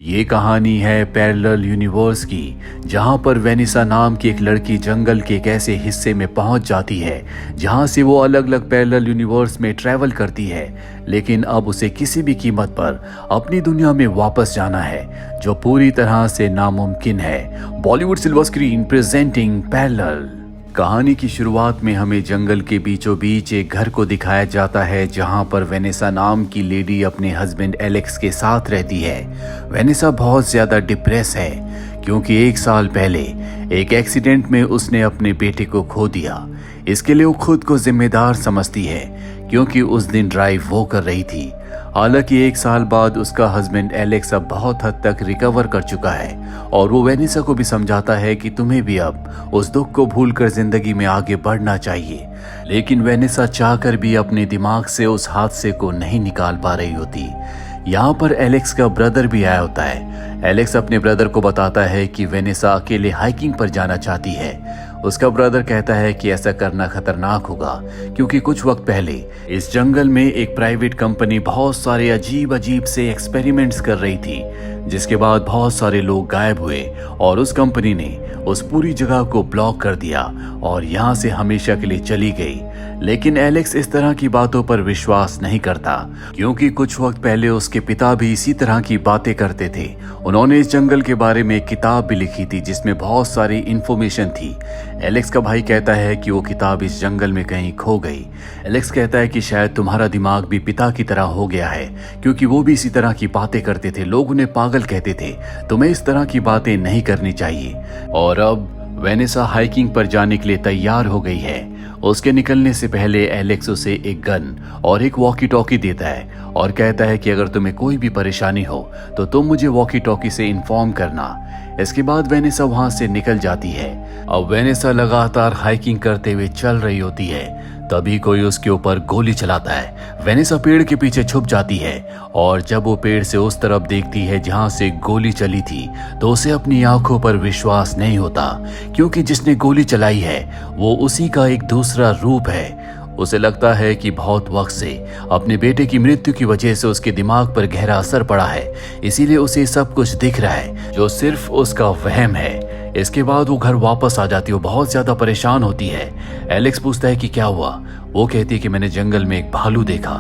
ये कहानी है पैरेलल यूनिवर्स की, जहां पर वेनिसा नाम की एक लड़की जंगल के एक ऐसे हिस्से में पहुंच जाती है जहां से वो अलग अलग पैरेलल यूनिवर्स में ट्रैवल करती है। लेकिन अब उसे किसी भी कीमत पर अपनी दुनिया में वापस जाना है, जो पूरी तरह से नामुमकिन है। Bollywood silver screen presenting parallel. कहानी की शुरुआत में हमें जंगल के बीचों बीच एक घर को दिखाया जाता है, जहां पर वेनेसा नाम की लेडी अपने हस्बैंड एलेक्स के साथ रहती है। वेनेसा बहुत ज़्यादा डिप्रेस है क्योंकि 1 साल पहले एक एक्सीडेंट में उसने अपने बेटे को खो दिया। इसके लिए वो खुद को जिम्मेदार समझती है क्योंकि उस दिन ड्राइव वो कर रही थी। हालांकि 1 साल बाद उसका हस्बैंड एलेक्स अब बहुत हद तक रिकवर कर चुका है और वो वेनिसा को भी समझाता है कि तुम्हें भी अब उस दुख को भूलकर जिंदगी में आगे बढ़ना चाहिए। लेकिन वेनिसा चाहकर भी अपने दिमाग से उस हादसे को नहीं निकाल पा रही होती। यहाँ पर एलेक्स का ब्रदर भी आया होता है। एलेक्स अपने ब्रदर को बताता है कि वेनिसा अकेले हाइकिंग पर जाना चाहती है। उसका ब्रदर कहता है कि ऐसा करना खतरनाक होगा क्योंकि कुछ वक्त पहले इस जंगल में एक प्राइवेट कंपनी बहुत सारे अजीब अजीब से एक्सपेरिमेंट्स कर रही थी, जिसके बाद बहुत सारे लोग गायब हुए और उस कंपनी ने उस पूरी जगह को ब्लॉक कर दिया और यहाँ से हमेशा के लिए चली गई। लेकिन एलेक्स इस तरह की बातों पर विश्वास नहीं करता क्योंकि कुछ वक्त पहले उसके पिता भी इसी तरह की बातें करते थे। उन्होंने इस जंगल के बारे में एक किताब भी लिखी थी जिसमें बहुत सारी इंफॉर्मेशन थी। एलेक्स का भाई कहता है कि वो किताब इस जंगल में कहीं खो गई। एलेक्स कहता है कि शायद तुम्हारा दिमाग भी पिता की तरह हो गया है क्योंकि वो भी इसी तरह की बातें करते थे। लोग उन्हें पागल कहते थे। तुम्हें इस तरह की बातें नहीं करनी चाहिए। और अब वेनिसा हाइकिंग पर जाने के लिए तैयार हो गई है। उसके निकलने से पहले एलेक्स उसे एक गन और एक वॉकी टॉकी देता है और कहता है कि अगर तुम्हें कोई भी परेशानी हो तो तुम मुझे वॉकी टॉकी से इन्फॉर्म करना। इसके बाद वेनिसा वहां से निकल जाती है। अब वेनिसा लगातार हाइकिंग करते हुए चल रही होती है, तभी कोई उसके ऊपर गोली चलाता है। वेनिसा पेड़ के पीछे छुप जाती है और जब वो पेड़ से उस तरफ देखती है जहां से गोली चली थी तो उसे अपनी आंखों पर विश्वास नहीं होता क्योंकि जिसने गोली चलाई है वो उसी का एक दूसरा रूप है। उसे लगता है कि बहुत वक्त से अपने बेटे की मृत्यु की वजह से उसके दिमाग पर गहरा असर पड़ा है, इसीलिए उसे सब कुछ दिख रहा है जो सिर्फ उसका वहम है। इसके बाद वो घर वापस आ जाती है। वो बहुत ज्यादा परेशान होती है। एलेक्स पूछता है कि क्या हुआ। वो कहती है कि मैंने जंगल में एक भालू देखा,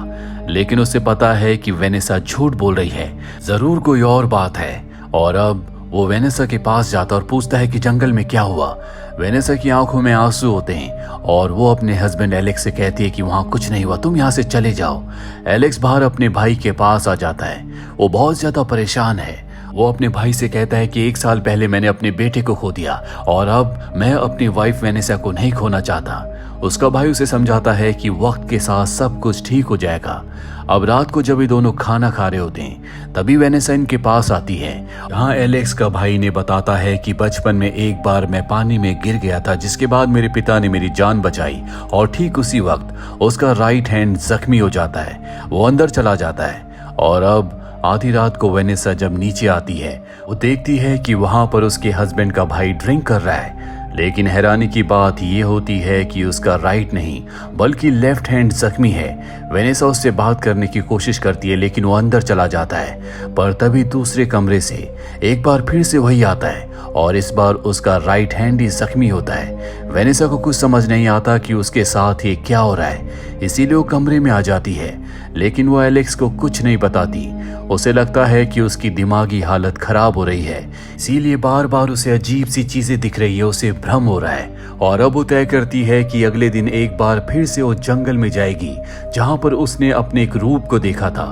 लेकिन उसे पता है कि वेनिसा झूठ बोल रही है, जरूर कोई और बात है। और अब वो वेनिसा के पास जाता और पूछता है कि जंगल में क्या हुआ। वेनिसा की आंखों में आंसू होते हैं और वो अपने हस्बैंड एलेक्स से कहती है कि वहां कुछ नहीं हुआ, तुम यहाँ से चले जाओ। एलेक्स बाहर अपने भाई के पास आ जाता है। वो बहुत ज्यादा परेशान है। वो अपने भाई से कहता है कि 1 साल पहले मैंने अपने बेटे को खो दिया और अब मैं अपनी वाइफ वेनिसा को नहीं खोना चाहता। उसका भाई उसे समझाता है कि वक्त के साथ सब कुछ ठीक हो जाएगा। अब रात को जब ये दोनों खाना खा रहे होते हैं तभी वेनिसा इनके पास आती है। जहाँ एलेक्स का भाई ने बताता है कि बचपन में एक बार मैं पानी में गिर गया था, जिसके बाद मेरे पिता ने मेरी जान बचाई और ठीक उसी वक्त उसका राइट हैंड जख्मी हो जाता है। वो अंदर चला जाता है और अब आधी रात को वेनिसा जब नीचे आती है वो देखती है कि वहां पर उसके हस्बैंड का भाई ड्रिंक कर रहा है। लेकिन हैरानी की बात यह होती है कि उसका राइट नहीं बल्कि लेफ्ट हैंड जख्मी है। वेनिसा उससे बात करने की कोशिश करती है लेकिन वो अंदर चला जाता है। पर तभी दूसरे कमरे से एक बार फिर से वही आता है और इस बार उसका राइट हैंड ही जख्मी होता है। वेनिसा को कुछ समझ नहीं आता कि उसके साथ ये क्या हो रहा है, इसीलिए वो कमरे में आ जाती है। लेकिन वो एलेक्स को कुछ नहीं बताती। उसे लगता है कि उसकी दिमागी हालत खराब हो रही है, इसीलिए बार बार उसे अजीब सी चीजें दिख रही है, उसे भ्रम हो रहा है। और अब वो तय करती है कि अगले दिन एक बार फिर से वो जंगल में जाएगी जहां पर उसने अपने एक रूप को देखा था।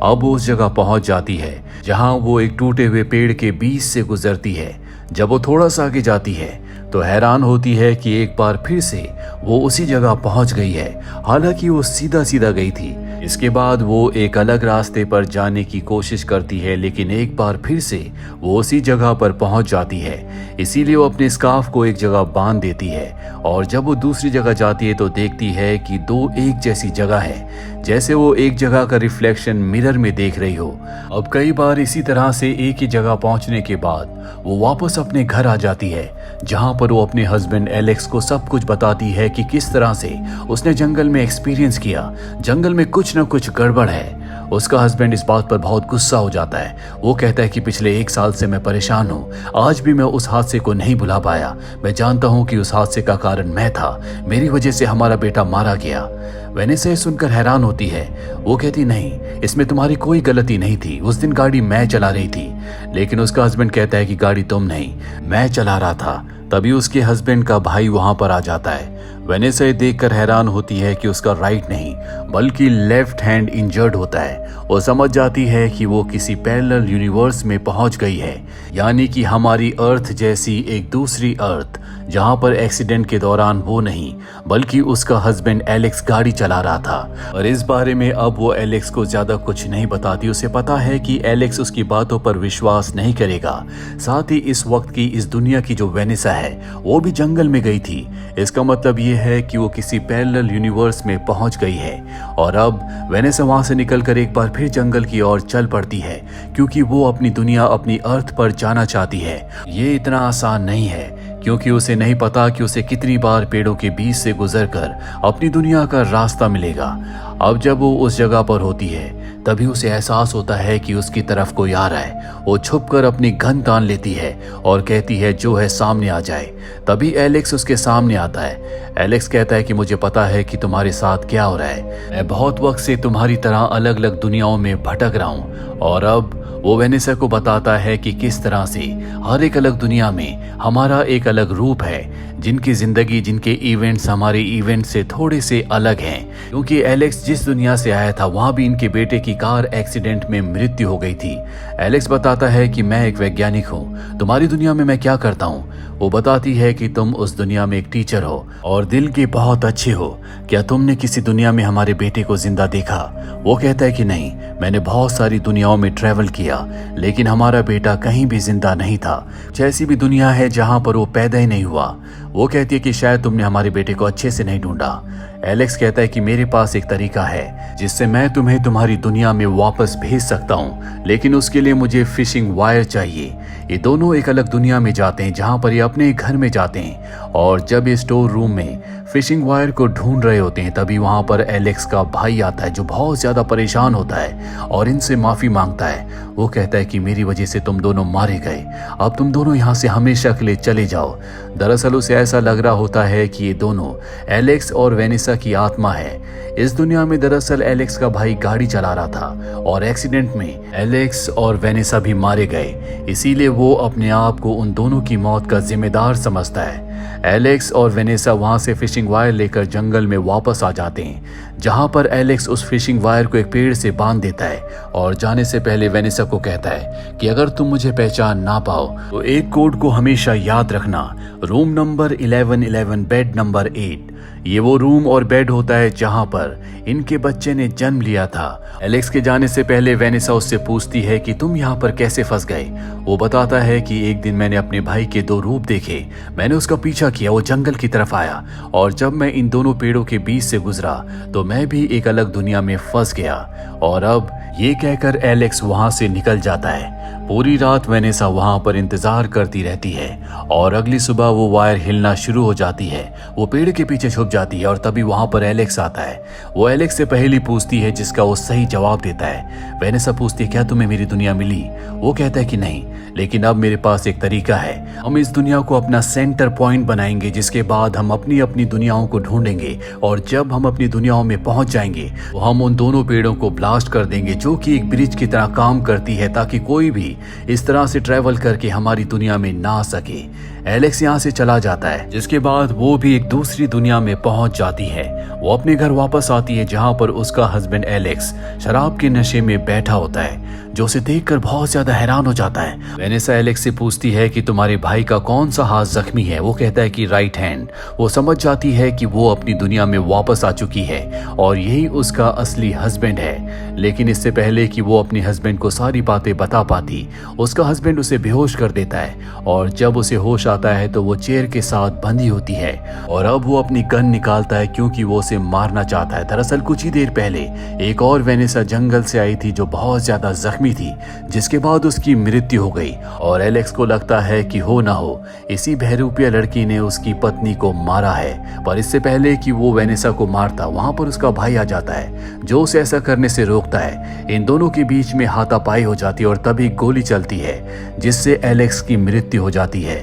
अब वो उस जगह पहुंच जाती है जहां वो एक टूटे हुए पेड़ के बीच से गुजरती है। जब वो थोड़ा सा आगे जाती है तो हैरान होती है कि एक बार फिर से वो उसी जगह पहुंच गई है, हालांकि वो सीधा सीधा गई थी। इसके बाद वो एक अलग रास्ते पर जाने की कोशिश करती है लेकिन एक बार फिर से वो उसी जगह पर पहुंच जाती है, इसीलिए वो अपने स्कार्फ को एक जगह बांध देती है। और जब वो दूसरी जगह जाती है तो देखती है कि 2 एक जैसी जगह है, जैसे वो एक जगह का रिफ्लेक्शन मिरर में देख रही हो। अब कई बार इसी तरह से एक ही जगह पहुंचने के बाद वो वापस अपने घर आ जाती है जहां पर वो अपने हस्बैंड एलेक्स को सब कुछ बताती है कि किस तरह से उसने जंगल में एक्सपीरियंस किया। जंगल में कुछ न कुछ गड़बड़ है उसका हस्बैंड इस बात पर बहुत गुस्सा हो जाता है। वो कहता है कि पिछले 1 साल से मैं परेशान हूँ, आज भी मैं उस हादसे को नहीं भुला पाया। मैं जानता हूँ कि उस हादसे का कारण मैं था, मेरी वजह से हमारा बेटा मारा गया। वेनेसा सुनकर हैरान होती है। वो कहती नहीं, इसमें तुम्हारी कोई गलती नहीं थी, उस दिन गाड़ी मैं चला रही थी। लेकिन उसका हस्बैंड कहता है कि गाड़ी तुम नहीं, मैं चला रहा था। तभी उसके हस्बैंड का भाई वहां पर आ जाता है। वेनेसा ये देखकर हैरान होती है कि उसका राइट नहीं बल्कि लेफ्ट हैंड इंजर्ड होता है। वो समझ जाती है कि वो किसी पैरेलल यूनिवर्स में पहुंच गई है, यानी कि हमारी अर्थ जैसी एक दूसरी अर्थ, जहां पर एक्सीडेंट के दौरान वो नहीं बल्कि उसका हस्बैंड एलेक्स गाड़ी चला रहा था। और इस बारे में अब वो एलेक्स को ज्यादा कुछ नहीं बताती। उसे पता है कि एलेक्स उसकी बातों पर विश्वास नहीं करेगा। साथ ही इस वक्त की इस दुनिया की जो वेनेसा है वो भी जंगल में गई थी। इसका मतलब ये है कि वो किसी पैरेलल यूनिवर्स में पहुंच गई है। और अब वेनेसा वहां से निकलकर एक बार फिर जंगल की ओर चल पड़ती है, क्योंकि वो अपनी दुनिया, अपनी अर्थ पर जाना चाहती है। ये इतना आसान नहीं है, क्योंकि उसे नहीं पता कि उसे कितनी बार पेड़ों के बीच से गुजरकर अपनी दुनिया का रास्ता मिलेगा। अब जब वो उस जगह पर होती है तभी उसे एहसास होता है कि उसकी तरफ कोई आ रहा है। वो छुपकर अपनी गन तान लेती है और कहती है जो है सामने आ जाए। तभी एलेक्स उसके सामने आता है। एलेक्स कहता है कि मुझे पता है कि तुम्हारे साथ क्या हो रहा है। मैं बहुत वक्त से तुम्हारी तरह अलग अलग दुनियाओं में भटक रहा हूँ। और अब वो वेनेसा को बताता है कि किस तरह से हर एक अलग दुनिया में हमारा एक अलग रूप है, जिनकी जिंदगी, जिनके इवेंट्स हमारे इवेंट से थोड़े से अलग हैं। क्योंकि एलेक्स जिस दुनिया से आया था वहां भी इनके बेटे की कार एक्सीडेंट में मृत्यु हो गई थी। एलेक्स बताता है कि मैं एक वैज्ञानिक हूँ, तुम्हारी दुनिया में मैं क्या करता हूँ। वो बताती है कि तुम उस दुनिया में एक टीचर हो और दिल के बहुत अच्छे हो। क्या तुमने किसी दुनिया में हमारे बेटे को जिंदा देखा? वो कहता है कि नहीं, मैंने बहुत सारी दुनियाओं में ट्रेवल किया, लेकिन हमारा बेटा कहीं भी जिंदा नहीं था। ऐसी भी दुनिया है जहां पर वो पैदा ही नहीं हुआ। वो कहती है कि शायद तुमने हमारे बेटे को अच्छे से नहीं ढूंढा। एलेक्स कहता है कि मेरे पास एक तरीका है जिससे मैं तुम्हें तुम्हारी दुनिया में वापस भेज सकता हूँ, लेकिन उसके लिए मुझे फिशिंग वायर चाहिए। ये दोनों एक अलग दुनिया में जाते हैं जहाँ पर ये अपने घर में जाते हैं। और जब ये स्टोर रूम में फिशिंग वायर को ढूंढ रहे होते हैं तभी वहां पर एलेक्स का भाई आता है, जो बहुत ज्यादा परेशान होता है और इनसे माफी मांगता है। वो कहता है कि मेरी वजह से तुम दोनों मारे गए, अब तुम दोनों यहाँ से हमेशा के लिए चले जाओ। दरअसल उसे ऐसा लग रहा होता है कि ये दोनों एलेक्स और वेनेसा की आत्मा है। इस दुनिया में दरअसल एलेक्स का भाई गाड़ी चला रहा था और एक्सीडेंट में एलेक्स और वेनेसा भी मारे गए, इसीलिए वो अपने आप को उन दोनों की मौत का जिम्मेदार समझता है। एलेक्स और वेनेसा वहां से फिशिंग वायर लेकर जंगल में वापस आ जाते हैं, जहां पर एलेक्स उस फिशिंग वायर को एक पेड़ से बांध देता है और जाने से पहले वेनेसा को कहता है कि अगर तुम मुझे पहचान ना पाओ तो एक कोड को हमेशा याद रखना, रूम नंबर 1111 बेड नंबर 8। ये वो रूम और बेड होता है जहां पर इनके बच्चे ने जन्म लिया था। एलेक्स के जाने से पहले वेनेसा उससे पूछती है कि तुम यहाँ पर कैसे फंस गए। वो बताता है कि एक दिन मैंने अपने भाई के 2 रूप देखे, मैंने उसका पीछा किया, वो जंगल की तरफ आया और जब मैं इन दोनों पेड़ों के बीच से गुजरा तो मैं भी एक अलग दुनिया में फंस गया। और अब ये कहकर एलेक्स वहां से निकल जाता है। पूरी रात वेनेसा वहां पर इंतजार करती रहती है और अगली सुबह वो वायर हिलना शुरू हो जाती है। वो पेड़ के पीछे छुप जाती है और तभी वहां पर एलेक्स आता है। वो एलेक्स से पहेली पूछती है जिसका वो सही जवाब देता है। वेनेसा पूछती है क्या तुम्हें मेरी दुनिया मिली? वो कहता है कि नहीं, लेकिन अब मेरे पास एक तरीका है। हम इस दुनिया को अपना सेंटर पॉइंट बनाएंगे, जिसके बाद हम अपनी अपनी दुनियाओं को ढूंढेंगे और जब हम अपनी दुनियाओं में पहुंच जाएंगे तो हम उन दोनों पेड़ों को ब्लास्ट कर देंगे, जो कि एक ब्रिज की तरह काम करती है, ताकि कोई भी इस तरह से ट्रेवल करके हमारी दुनिया में ना आ सके। एलेक्स यहाँ से चला जाता है, जिसके बाद वो भी एक दूसरी दुनिया में पहुंच जाती है। वो अपने घर वापस आती है जहां पर उसका हस्बैंड एलेक्स शराब के नशे में बैठा होता है, जो उसे देखकर बहुत ज्यादा हैरान हो जाता है। वेनेसा एलेक्स से पूछती है कि तुम्हारे भाई का कौन सा हाथ जख्मी है। वो कहता है कि राइट हैंड। वो समझ जाती है कि वो अपनी दुनिया में वापस आ चुकी है और यही उसका असली हस्बैंड है। लेकिन इससे पहले कि वो अपने हस्बैंड को सारी बातें बता पाती, उसका हस्बैंड उसे बेहोश कर देता है और जब उसे होश आता है तो वो चेयर के साथ बंधी होती है और अब वो अपनी गन निकालता है क्योंकि वो उसे मारना चाहता है। दरअसल कुछ ही देर पहले एक और वेनेसा जंगल से आई थी जो बहुत ज्यादा जख्मी जख्मी थी, जिसके बाद उसकी मृत्यु हो गई और एलेक्स को लगता है कि हो ना हो इसी बहरूपिया लड़की ने उसकी पत्नी को मारा है। पर इससे पहले कि वो वेनेसा को मारता, वहां पर उसका भाई आ जाता है जो उसे ऐसा करने से रोकता है। इन दोनों के बीच में हाथापाई हो जाती है और तभी गोली चलती है जिससे एलेक्स की मृत्यु हो जाती है।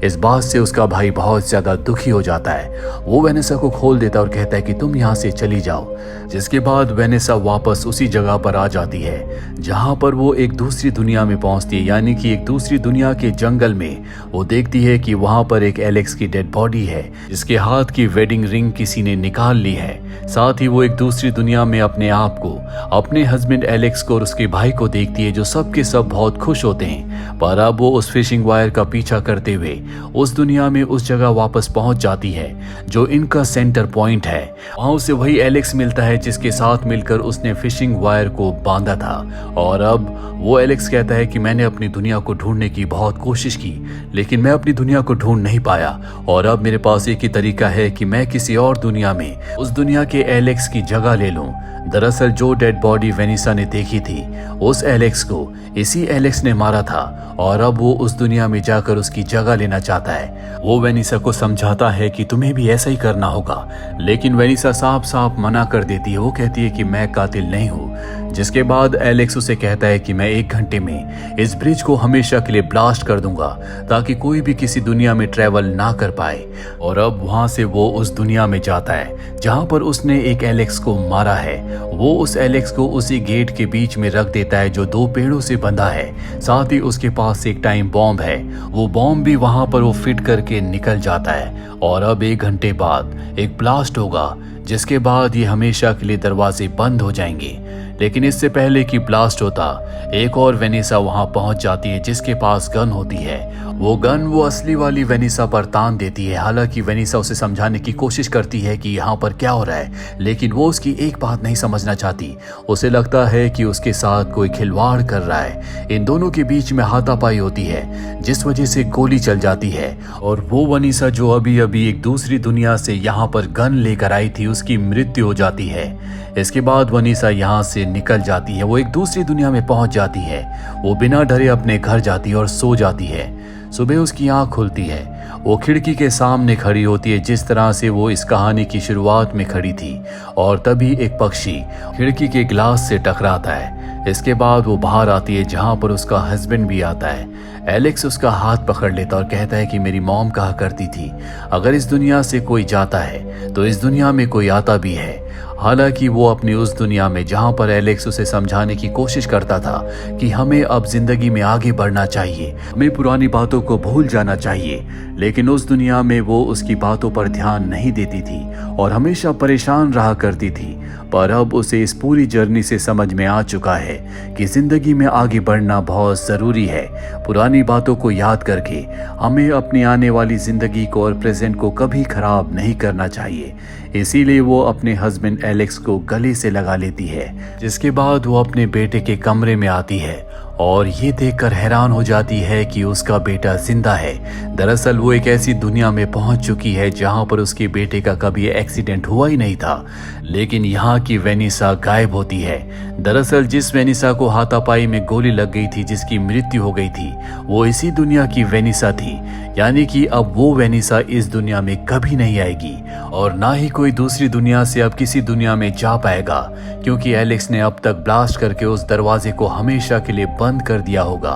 इस बात से उसका भाई बहुत ज्यादा दुखी हो जाता है। वो वेनेसा को खोल देता और कहता है कि तुम यहाँ से चली जाओ, जिसके बाद वेनेसा वापस उसी जगह पर आ जाती है जहां पर वो एक दूसरी दुनिया में पहुंचती है, यानी कि एक दूसरी दुनिया के जंगल में। वो देखती है कि वहां पर एक एलेक्स की डेड बॉडी है जिसके हाथ की वेडिंग रिंग किसी ने निकाल ली है। साथ ही वो एक दूसरी दुनिया में अपने आप को, अपने हस्बैंड एलेक्स को और उसके भाई को देखती है, जो सब के सब बहुत खुश होते हैं। पर अब वो उस फिशिंग वायर का पीछा करते हुए उस दुनिया में उस जगह वापस पहुंच जाती है जो इनका सेंटर पॉइंट है। वहां उसे वही एलेक्स मिलता है जिसके साथ मिलकर उसने फिशिंग वायर को बांधा था। और अब वो एलेक्स कहता है कि मैंने अपनी दुनिया को ढूंढने की बहुत कोशिश की, लेकिन मैं अपनी दुनिया को ढूंढ नहीं पाया और अब मेरे पास एक ही तरीका है कि मैं किसी और दुनिया में उस दुनिया के एलेक्स की जगह ले लूं। दरअसल जो डेड बॉडी वेनिसा ने देखी थी, उस एलेक्स को इसी एलेक्स ने मारा था और अब वो उस दुनिया में जाकर उसकी जगह लेना चाहता है। वो वेनिसा को समझाता है कि तुम्हें भी ऐसा ही करना होगा, लेकिन वेनिसा साफ साफ मना कर देती है। वो कहती है कि मैं कातिल नहीं हूँ, जिसके बाद एलेक्स उसे कहता है कि मैं 1 घंटे में इस ब्रिज को हमेशा के लिए ब्लास्ट कर दूंगा ताकि कोई भी किसी दुनिया में ट्रेवल ना कर पाए। और अब वहां से वो उस दुनिया में जाता है जहां पर उसने एक एलेक्स को मारा है। वो उस एलेक्स को उसी गेट के बीच में रख देता है जो 2 पेड़ों से बंधा है। साथ ही उसके पास एक टाइम बॉम्ब है, वो बॉम्ब भी वहां पर वो फिट करके निकल जाता है। और अब 1 घंटे बाद एक ब्लास्ट होगा जिसके बाद ये हमेशा के लिए दरवाजे बंद हो जाएंगे। लेकिन इससे पहले कि ब्लास्ट होता, एक और वेनिसा वहां पहुंच जाती है जिसके पास गन होती है। वो गन वो असली वाली वेनिसा पर तान देती है। हालांकि वेनिसा उसे समझाने की कोशिश करती है कि यहाँ पर क्या हो रहा है, लेकिन वो उसकी एक बात नहीं समझना चाहती। उसे लगता है कि उसके साथ कोई खिलवाड़ कर रहा है। इन दोनों के बीच में हाथापाई होती है जिस वजह से गोली चल जाती है और वो वेनिसा जो अभी अभी एक दूसरी दुनिया से यहाँ पर गन लेकर आई थी, उसकी मृत्यु हो जाती है। इसके बाद वेनिसा यहाँ से निकल जाती है, वो एक दूसरी दुनिया में पहुंच जाती है। वो बिना डरे अपने घर जाती है और सो जाती है। सुबह उसकी आंख खुलती है, वो खिड़की के सामने खड़ी होती है जिस तरह से वो इस कहानी की शुरुआत में खड़ी थी। और तभी एक पक्षी खिड़की के ग्लास से टकराता है। इसके बाद वो बाहर आती है जहां पर उसका हस्बैंड भी आता है। एलेक्स उसका हाथ पकड़ लेता और कहता है कि मेरी मॉम कहा करती थी, अगर इस दुनिया से कोई जाता है तो इस दुनिया में कोई आता भी है। हालांकि वो अपनी उस दुनिया में जहां पर एलेक्स उसे समझाने की कोशिश करता था कि हमें अब जिंदगी में आगे बढ़ना चाहिए, हमें पुरानी बातों को भूल जाना चाहिए, लेकिन उस दुनिया में वो उसकी बातों पर ध्यान नहीं देती थी और हमेशा परेशान रहा करती थी। पर अब उसे इस पूरी जर्नी से समझ में आ चुका है कि जिंदगी में आगे बढ़ना बहुत जरूरी है। पुरानी बातों को याद करके हमें अपनी आने वाली जिंदगी को और प्रेजेंट को कभी खराब नहीं करना चाहिए। इसीलिए वो अपने हस्बैंड एलेक्स को गले से लगा लेती है, जिसके बाद वो अपने बेटे के कमरे में आती है और ये देखकर हैरान हो जाती है कि उसका बेटा जिंदा है। दरअसल वो एक ऐसी दुनिया में पहुंच चुकी है जहां पर उसके बेटे का कभी एक्सीडेंट हुआ ही नहीं था, लेकिन यहाँ की वेनिसा गायब होती है। दरअसल जिस वेनिसा को हाथापाई में गोली लग गई थी, जिसकी मृत्यु हो गई थी, वो इसी दुनिया की वेनिसा थी। यानी कि अब वो वेनिसा इस दुनिया में कभी नहीं आएगी और ना ही कोई दूसरी दुनिया से अब किसी दुनिया में जा पाएगा, क्योंकि एलेक्स ने अब तक ब्लास्ट करके उस दरवाजे को हमेशा के लिए बंद कर दिया होगा।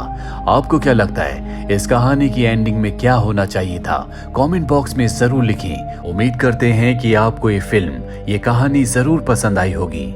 आपको क्या लगता है इस कहानी की एंडिंग में क्या होना चाहिए था? कमेंट बॉक्स में जरूर लिखें। उम्मीद करते हैं कि आपको ये फिल्म, ये कहानी जरूर पसंद आई होगी।